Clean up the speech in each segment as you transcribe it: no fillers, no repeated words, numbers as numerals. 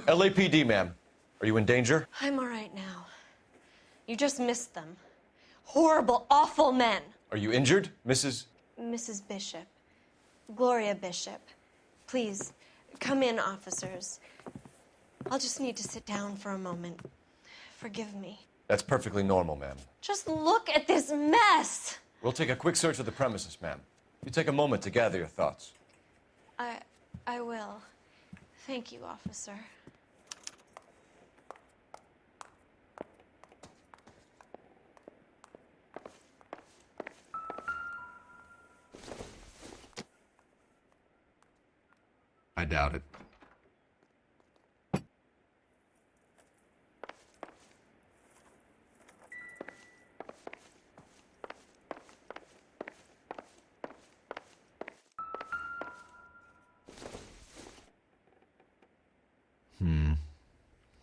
LAPD, ma'am. Are you in danger? I'm all right now. You just missed them. Horrible, awful men. Are you injured, Mrs.? Mrs. Bishop. Gloria Bishop. Please, come in, officers. I'll just need to sit down for a moment. Forgive me. That's perfectly normal, ma'am. Just look at this mess! We'll take a quick search of the premises, ma'am. You take a moment to gather your thoughts. I will. Thank you, officer. I doubt it.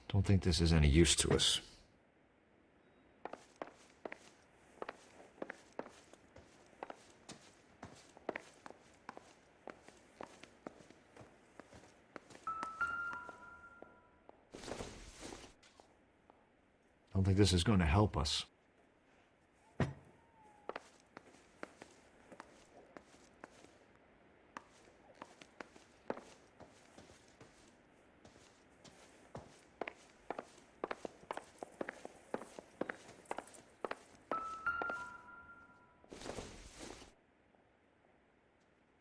Don't think this is any use to us. Don't think this is going to help us.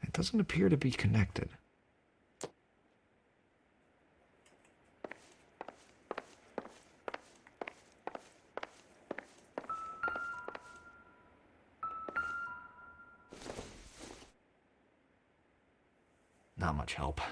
It doesn't appear to be connected. Not much help.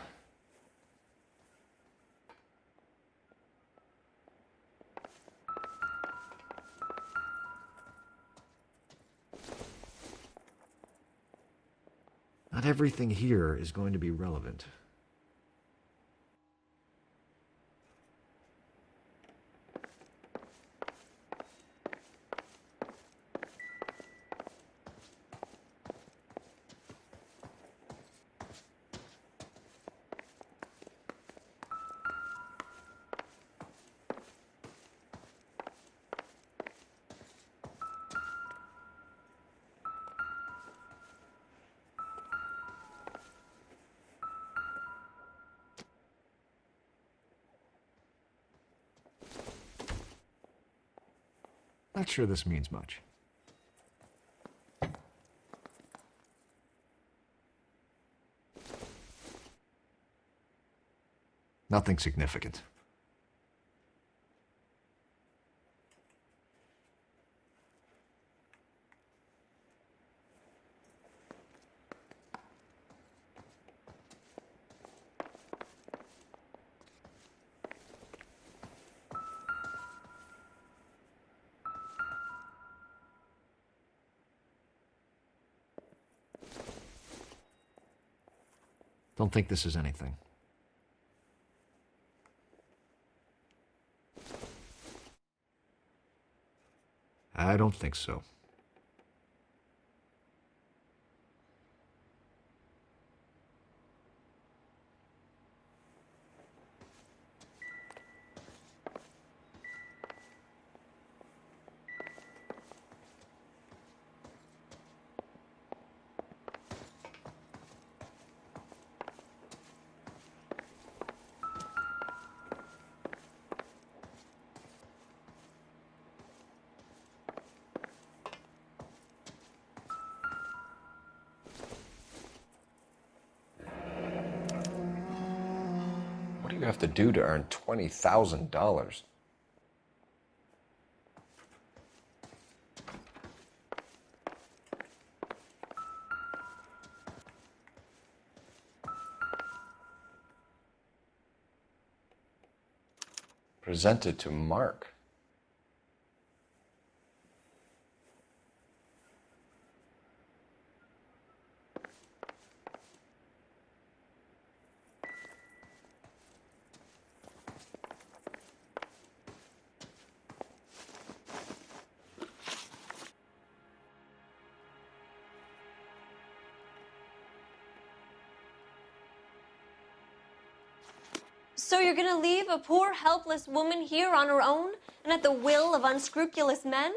Not everything here is going to be relevant. Not sure this means much. Nothing significant. Don't think this is anything. I don't think so. What do you have to do to earn $20,000? Presented to Mark. So you're gonna leave a poor, helpless woman here on her own and at the will of unscrupulous men?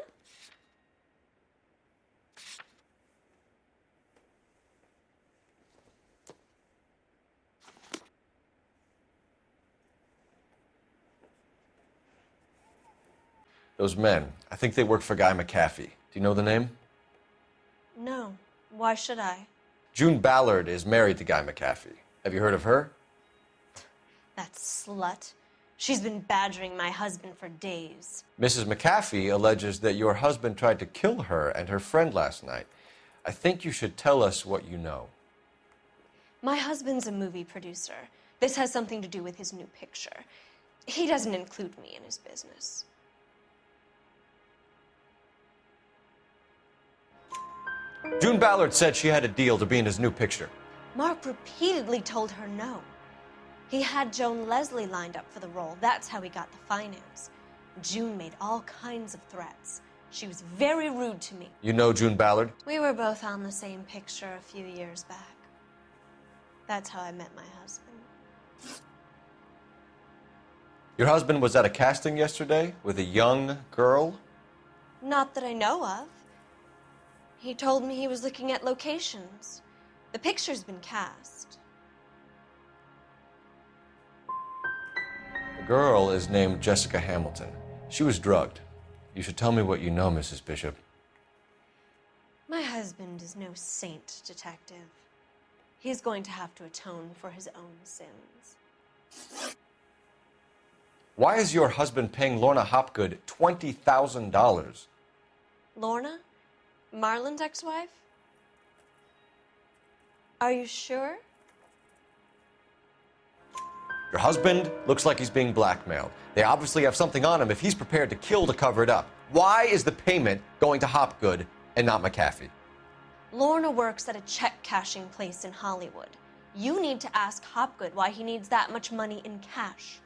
Those men, I think they work for Guy McAfee. Do you know the name? No. Why should I? June Ballard is married to Guy McAfee. Have you heard of her? That slut. She's been badgering my husband for days. Mrs. McAfee alleges that your husband tried to kill her and her friend last night. I think you should tell us what you know. My husband's a movie producer. This has something to do with his new picture. He doesn't include me in his business. June Ballard said she had a deal to be in his new picture. Mark repeatedly told her no. He had Joan Leslie lined up for the role. That's how he got the finance. June made all kinds of threats. She was very rude to me. You know June Ballard? We were both on the same picture a few years back. That's how I met my husband. Your husband was at a casting yesterday with a young girl? Not that I know of. He told me he was looking at locations. The picture's been cast. The girl is named Jessica Hamilton. She was drugged. You should tell me what you know, Mrs. Bishop. My husband is no saint, Detective. He's going to have to atone for his own sins. Why is your husband paying Lorna Hopgood $20,000? Lorna? Marlon's ex-wife? Are you sure? Your husband looks like he's being blackmailed. They obviously have something on him if he's prepared to kill to cover it up. Why is the payment going to Hopgood and not McAfee? Lorna works at a check-cashing place in Hollywood. You need to ask Hopgood why he needs that much money in cash.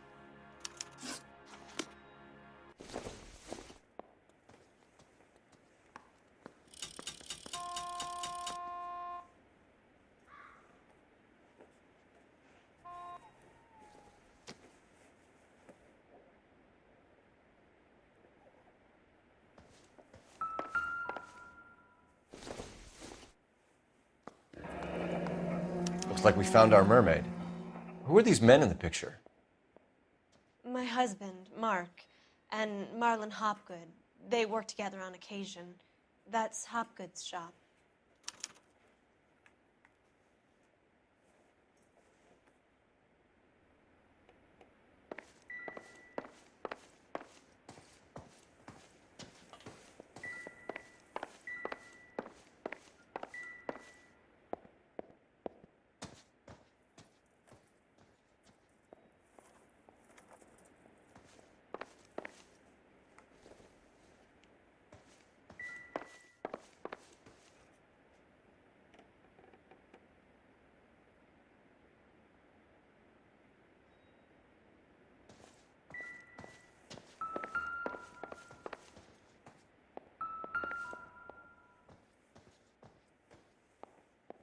Looks like we found our mermaid. Who are these men in the picture? My husband, Mark, and Marlon Hopgood. They work together on occasion. That's Hopgood's shop.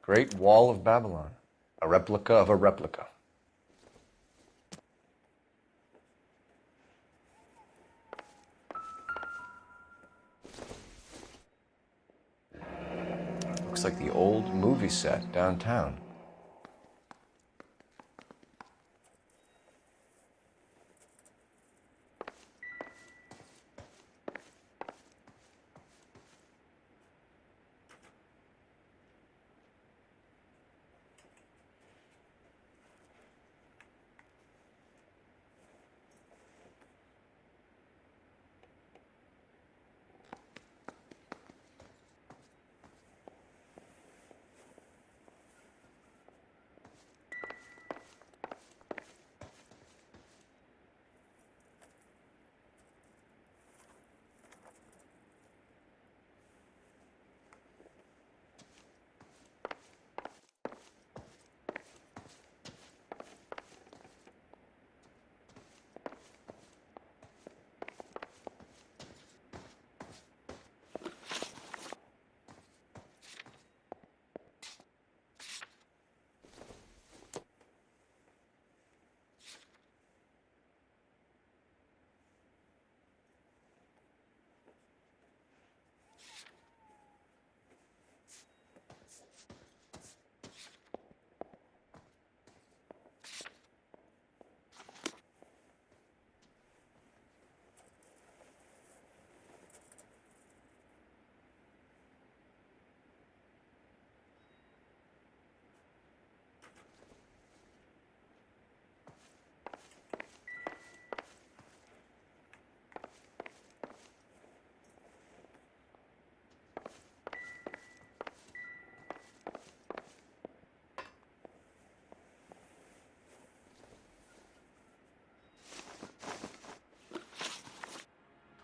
Great Wall of Babylon. A replica of a replica. Looks like the old movie set downtown.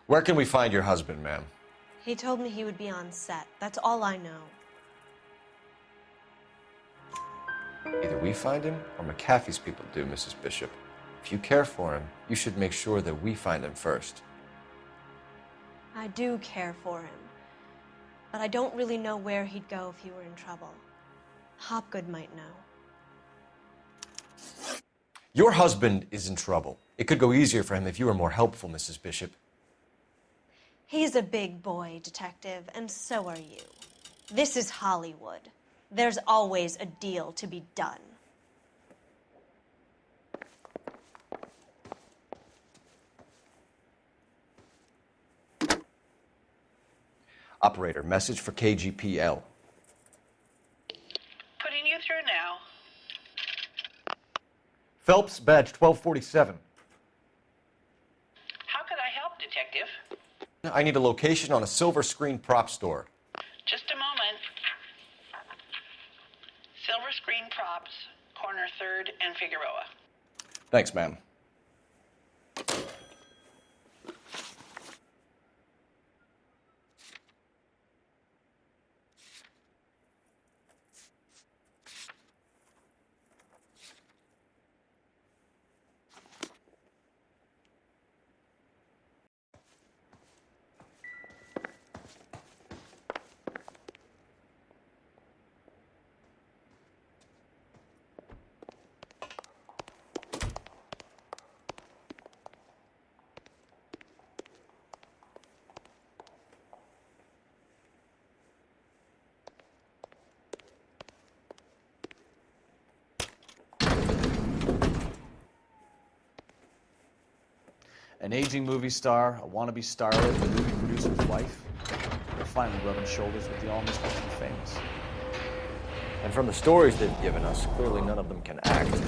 Where can we find your husband, ma'am? He told me he would be on set. That's all I know. Either we find him or McAfee's people do, Mrs. Bishop. If you care for him, you should make sure that we find him first. I do care for him, but I don't really know where he'd go if he were in trouble. Hopgood might know. Your husband is in trouble. It could go easier for him if you were more helpful, Mrs. Bishop. He's a big boy, Detective, and so are you. This is Hollywood. There's always a deal to be done. Operator, message for KGPL. Putting you through now. Phelps, badge 1247. How could I help, Detective? I need a location on a silver screen prop store. Just a moment. Silver Screen Props, corner 3rd and Figueroa. Thanks, ma'am. An aging movie star, a wannabe starlet, and a movie producer's wife. They're finally rubbing shoulders with the almost famous. And from the stories they've given us, clearly none of them can act.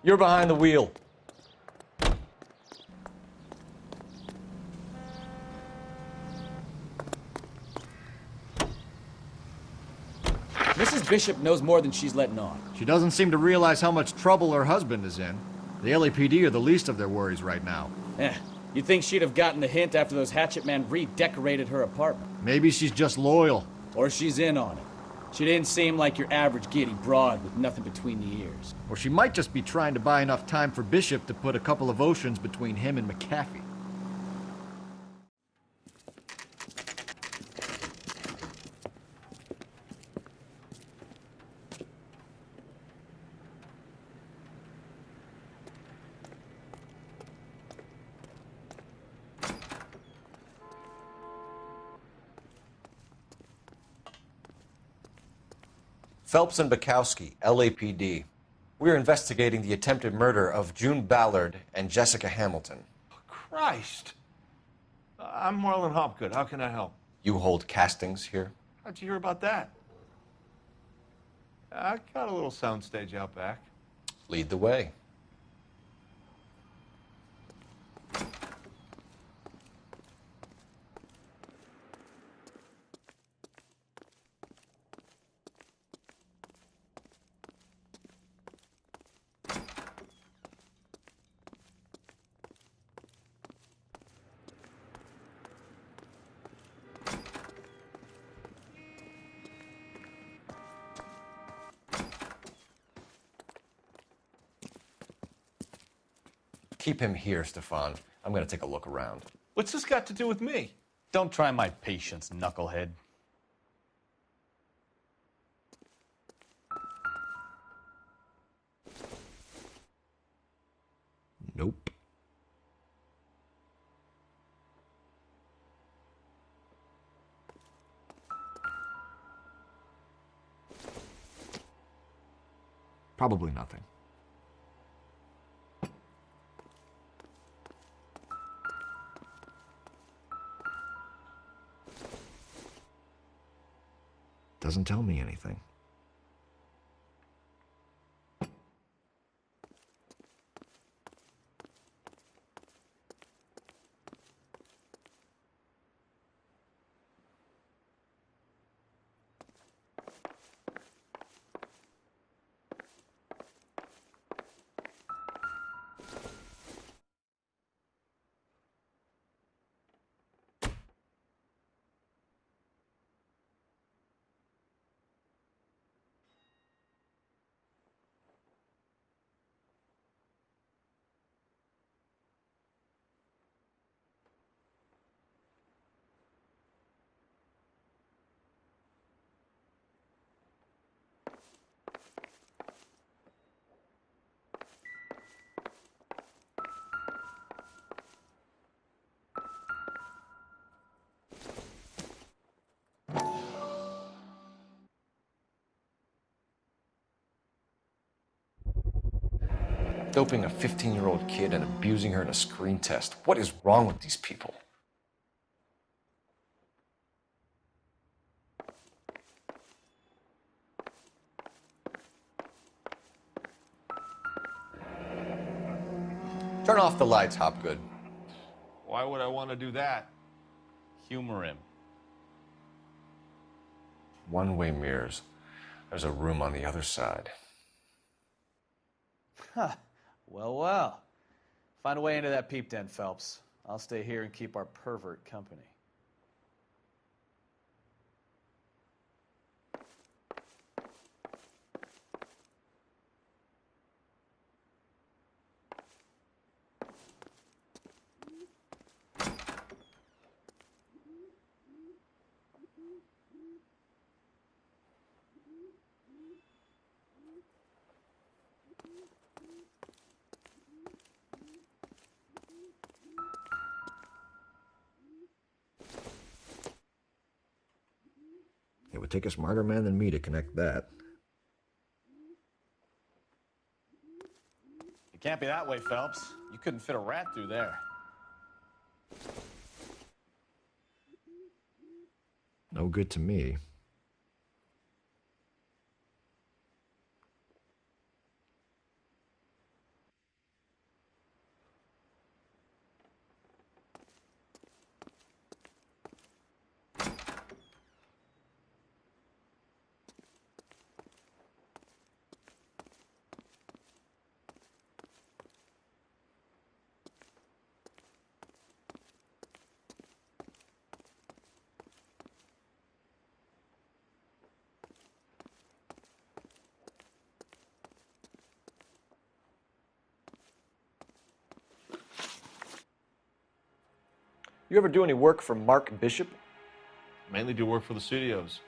You're behind the wheel. Mrs. Bishop knows more than she's letting on. She doesn't seem to realize how much trouble her husband is in. The LAPD are the least of their worries right now. You'd think she'd have gotten the hint after those hatchet men redecorated her apartment. Maybe she's just loyal. Or she's in on it. She didn't seem like your average giddy broad with nothing between the ears. Or she might just be trying to buy enough time for Bishop to put a couple of oceans between him and McAfee. Phelps and Bukowski, LAPD. We're investigating the attempted murder of June Ballard and Jessica Hamilton. Christ. I'm Marlon Hopgood. How can I help? You hold castings here? How'd you hear about that? I got a little soundstage out back. Lead the way. Keep him here, Stefan. I'm going to take a look around. What's this got to do with me? Don't try my patience, knucklehead. Nope. Probably nothing. doesn't tell me anything. Doping a 15-year-old kid and abusing her in a screen test. What is wrong with these people? Turn off the lights, Hopgood. Why would I want to do that? Humor him. One-way mirrors. There's a room on the other side. Huh. Well, well. Find a way into that peep den, Phelps. I'll stay here and keep our pervert company. It would take a smarter man than me to connect that. It can't be that way, Phelps. You couldn't fit a rat through there. No good to me. You ever do any work for Mark Bishop? Mainly do work for the studios.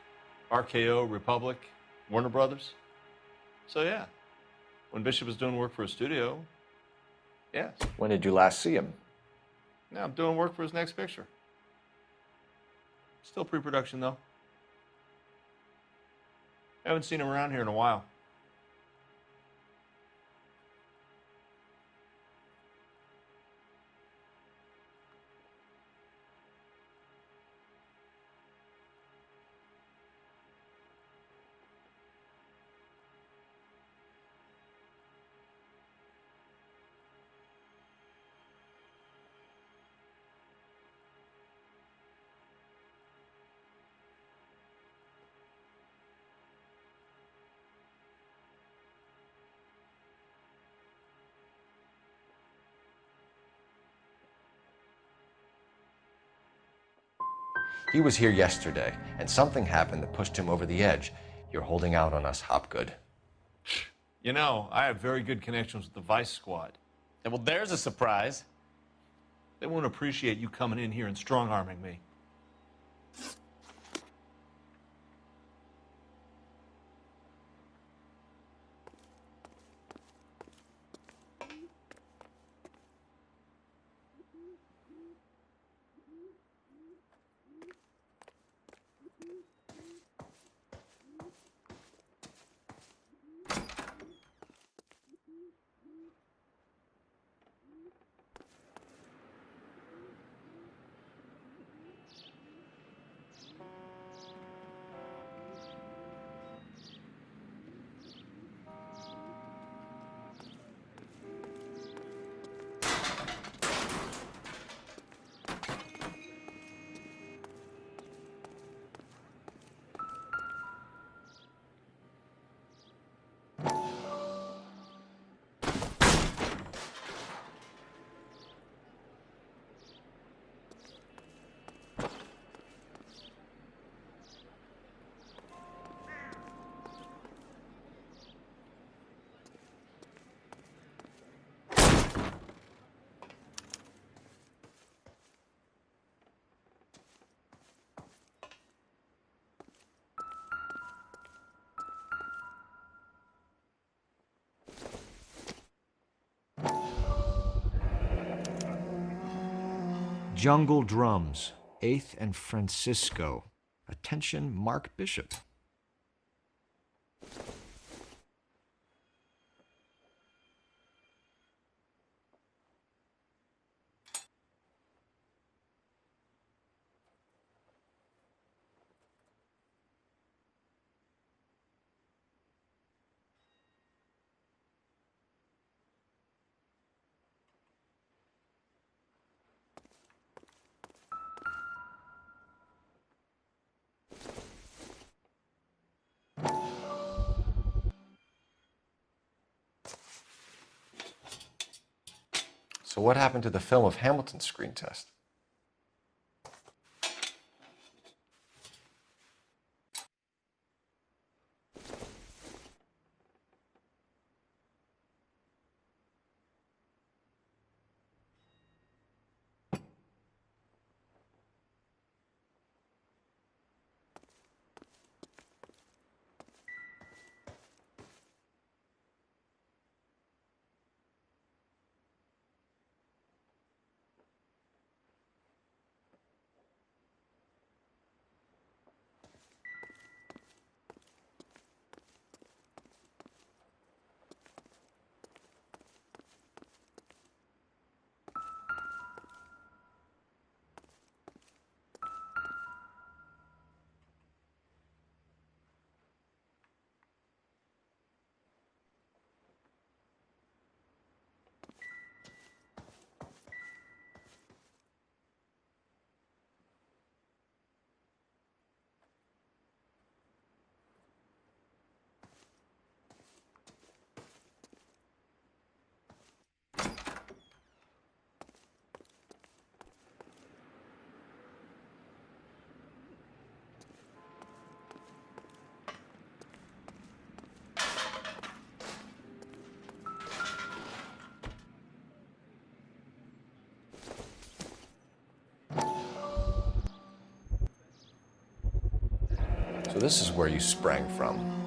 RKO, Republic, Warner Brothers. So yeah, when Bishop was doing work for a studio, yes. When did you last see him? Now I'm doing work for his next picture. Still pre-production though. Haven't seen him around here in a while. He was here yesterday, and something happened that pushed him over the edge. You're holding out on us, Hopgood. You know, I have very good connections with the Vice Squad. And well, there's a surprise. They won't appreciate you coming in here and strong-arming me. Jungle Drums, 8th and Francisco. Attention, Mark Bishop. So what happened to the film of Hamilton's screen test? So this is where you sprang from.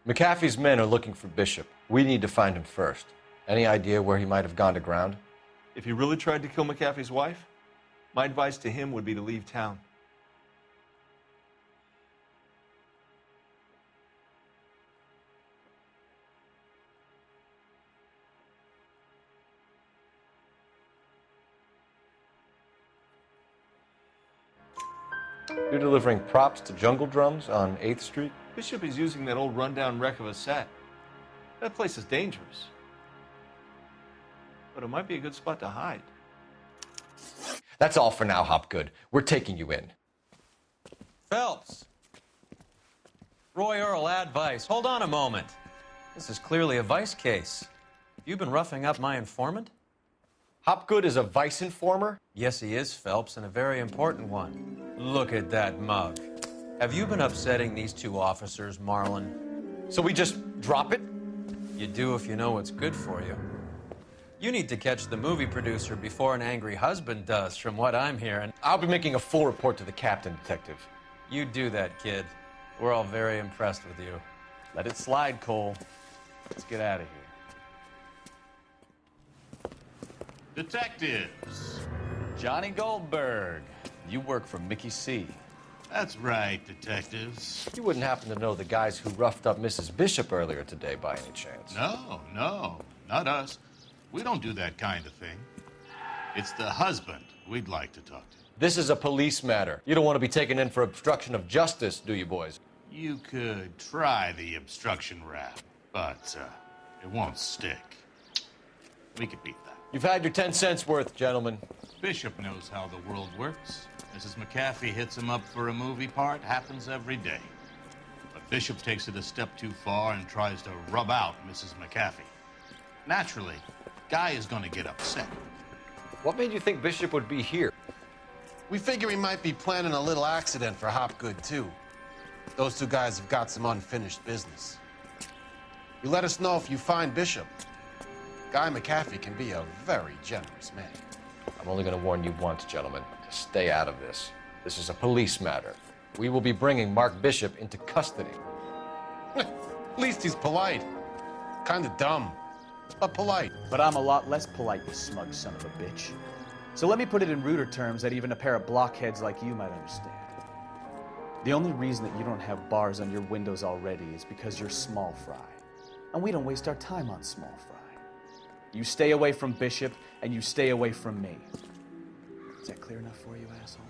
McAfee's men are looking for Bishop. We need to find him first. Any idea where he might have gone to ground? If he really tried to kill McAfee's wife, my advice to him would be to leave town. You're delivering props to Jungle Drums on 8th Street? Bishop is using that old rundown wreck of a set. That place is dangerous. But it might be a good spot to hide. That's all for now, Hopgood. We're taking you in. Phelps. Roy Earl, ad vice. Hold on a moment. This is clearly a vice case. You've been roughing up my informant? Hopgood is a vice informer? Yes, he is, Phelps, and a very important one. Look at that mug. Have you been upsetting these two officers, Marlon? So we just drop it? You do if you know what's good for you. You need to catch the movie producer before an angry husband does, from what I'm hearing. I'll be making a full report to the captain, Detective. You do that, kid. We're all very impressed with you. Let it slide, Cole. Let's get out of here. Detectives. Johnny Goldberg. You work for Mickey C. That's right, detectives. You wouldn't happen to know the guys who roughed up Mrs. Bishop earlier today by any chance? No, not us. We don't do that kind of thing. It's the husband we'd like to talk to. This is a police matter. You don't want to be taken in for obstruction of justice, do you, boys? You could try the obstruction rap, but it won't stick. We could beat that. You've had your 10 cents worth, gentlemen. Bishop knows how the world works. Mrs. McAfee hits him up for a movie part. Happens every day. But Bishop takes it a step too far and tries to rub out Mrs. McAfee. Naturally, Guy is going to get upset. What made you think Bishop would be here? We figure he might be planning a little accident for Hopgood, too. Those two guys have got some unfinished business. You let us know if you find Bishop. Guy McAfee can be a very generous man. I'm only going to warn you once, gentlemen, to stay out of this. This is a police matter. We will be bringing Mark Bishop into custody. At least he's polite. Kind of dumb, but polite. But I'm a lot less polite, you smug son of a bitch. So let me put it in ruder terms that even a pair of blockheads like you might understand. The only reason that you don't have bars on your windows already is because you're small fry. And we don't waste our time on small fry. You stay away from Bishop, and you stay away from me. Is that clear enough for you, asshole?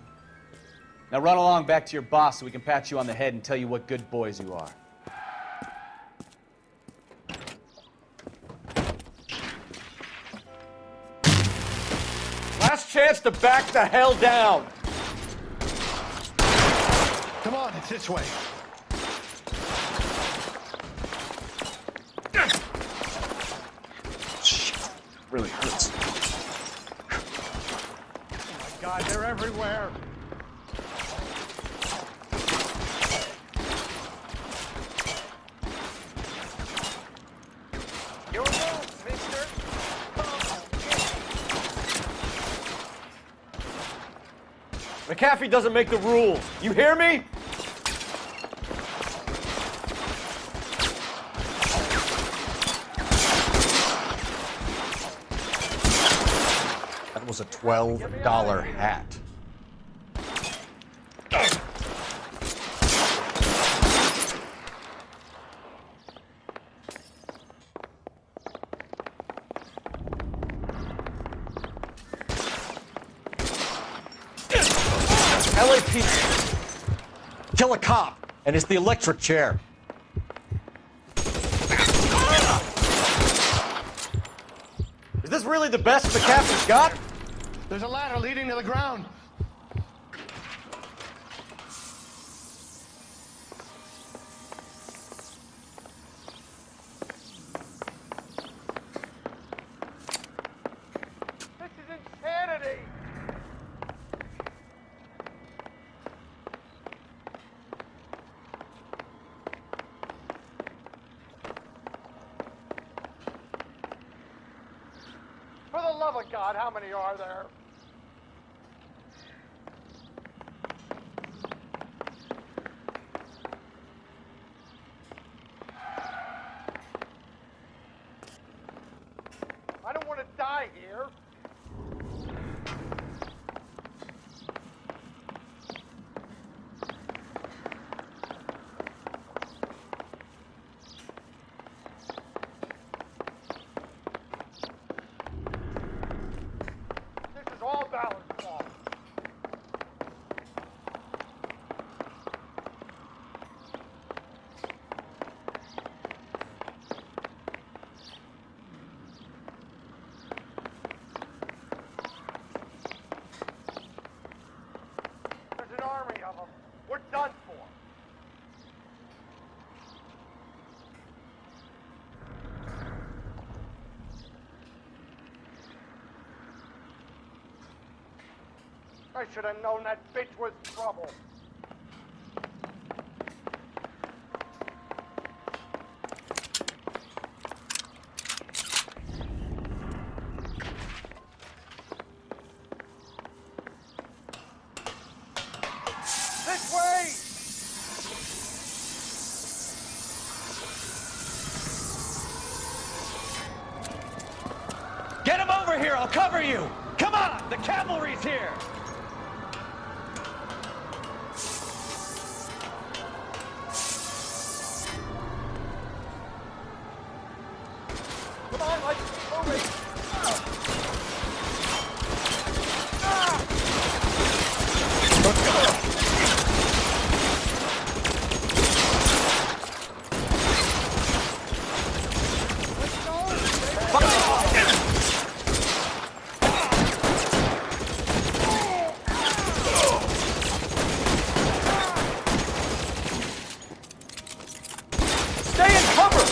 Now run along back to your boss so we can pat you on the head and tell you what good boys you are. Last chance to back the hell down! Come on, it's this way. Really hurts. Oh my God, they're everywhere. Your move, mister. McAfee doesn't make the rules. You hear me? That was a $12 hat. LAPD. Kill a cop, and it's the electric chair. Is this really the best McAfee's got? There's a ladder leading to the ground. This is insanity. For the love of God, how many are there? I don't want to die here. This is I should have known that bitch was trouble. This way! Get him over here! I'll cover you! Come on! The cavalry's here! Come on, let's keep moving! Stay in cover!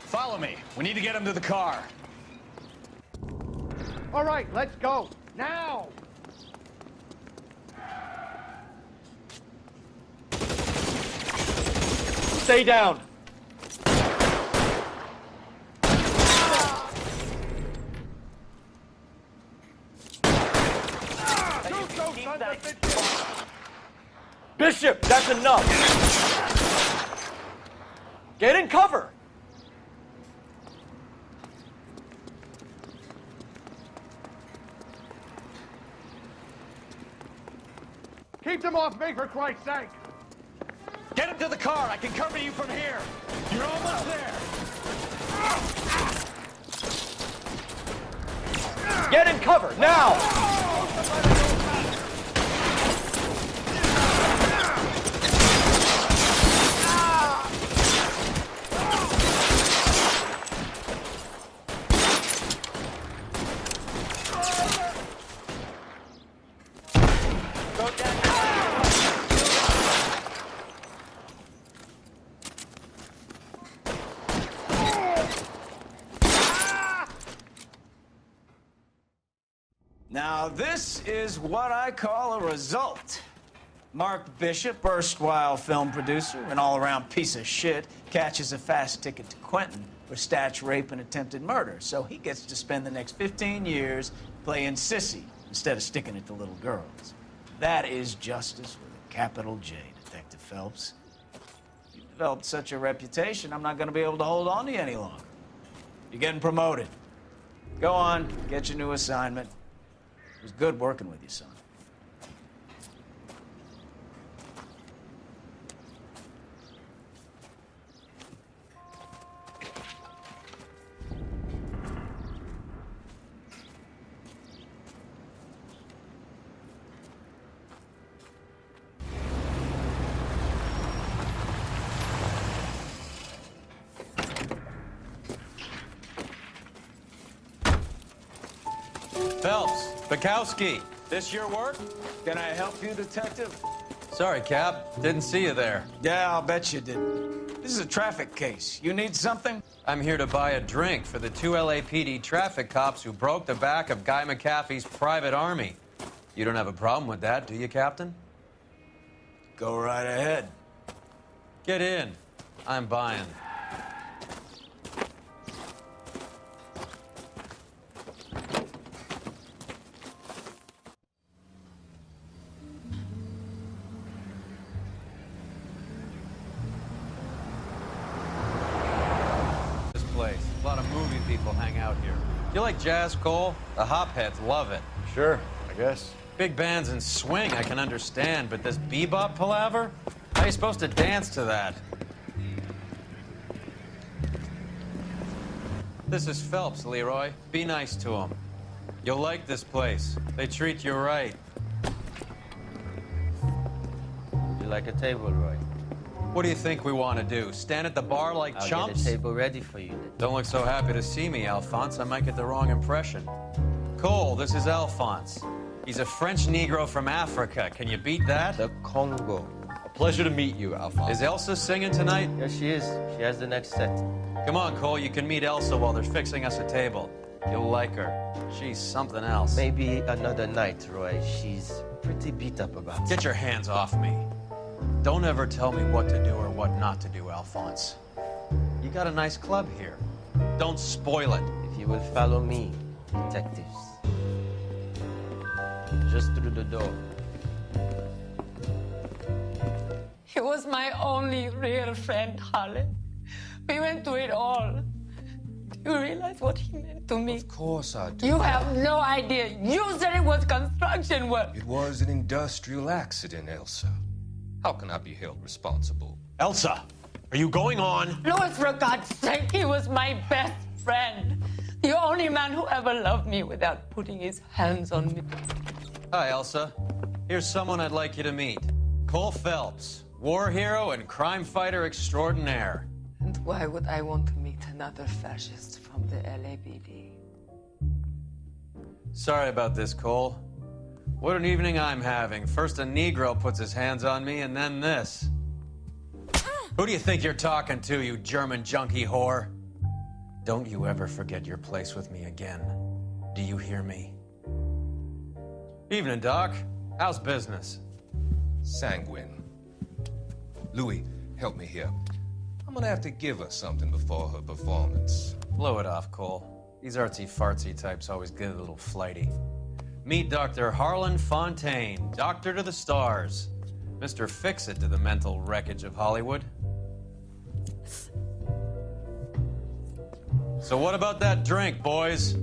Follow me. We need to get him to the car. All right, let's go. Now! Stay down. Shoot those sons of bitches! Bishop, that's enough. Get in cover. Keep them off me, for Christ's sake! Get him to the car. I can cover you from here. You're almost there. Get in cover now. Now, this is what I call a result. Mark Bishop, erstwhile film producer and all-around piece of shit, catches a fast ticket to Quentin for statch rape and attempted murder. So he gets to spend the next 15 years playing sissy instead of sticking it to little girls. That is justice with a capital J, Detective Phelps. You've developed such a reputation, I'm not going to be able to hold on to you any longer. You're getting promoted. Go on, get your new assignment. It was good working with you, son. Phelps, Bukowski, this your work? Can I help you, detective? Sorry, Cap. Didn't see you there. Yeah, I'll bet you didn't. This is a traffic case. You need something? I'm here to buy a drink for the 2 LAPD traffic cops who broke the back of Guy McAfee's private army. You don't have a problem with that, do you, Captain? Go right ahead. Get in. I'm buying. A lot of movie people hang out here. You like jazz, Cole? The hopheads love it. Sure, I guess. Big bands and swing I can understand, but this bebop palaver? How are you supposed to dance to that? This is Phelps, Leroy. Be nice to him. You'll like this place. They treat you right. You like a table, Roy? What do you think we want to do? Stand at the bar like I'll chumps? get a table ready for you then. Don't look so happy to see me, Alphonse. I might get the wrong impression. Cole, this is Alphonse. He's a French Negro from Africa. Can you beat that? The Congo. A pleasure to meet you, Alphonse. Is Elsa singing tonight? Yes, she is. She has the next set. Come on, Cole. You can meet Elsa while they're fixing us a table. You'll like her. She's something else. Maybe another night, Roy. She's pretty beat up about it. Get your hands off me. Don't ever tell me what to do or what not to do, Alphonse. You got a nice club here. Don't spoil it. If you will follow me, detectives. Just through the door. He was my only real friend, Harlan. We went through it all. Do you realize what he meant to me? Of course I do. You have no idea. You said it was construction work. It was an industrial accident, Elsa. How can I be held responsible? Elsa, are you going on? Louis, for God's sake, he was my best friend. The only man who ever loved me without putting his hands on me. Hi, Elsa. Here's someone I'd like you to meet. Cole Phelps, war hero and crime fighter extraordinaire. And why would I want to meet another fascist from the LAPD? Sorry about this, Cole. What an evening I'm having. First a Negro puts his hands on me, and then this. Who do you think you're talking to, you German junkie whore? Don't you ever forget your place with me again. Do you hear me? Evening, Doc. How's business? Sanguine. Louis, help me here. I'm gonna have to give her something before her performance. Blow it off, Cole. These artsy-fartsy types always get a little flighty. Meet Dr. Harlan Fontaine, doctor to the stars. Mr. Fix-It to the mental wreckage of Hollywood. So what about that drink, boys?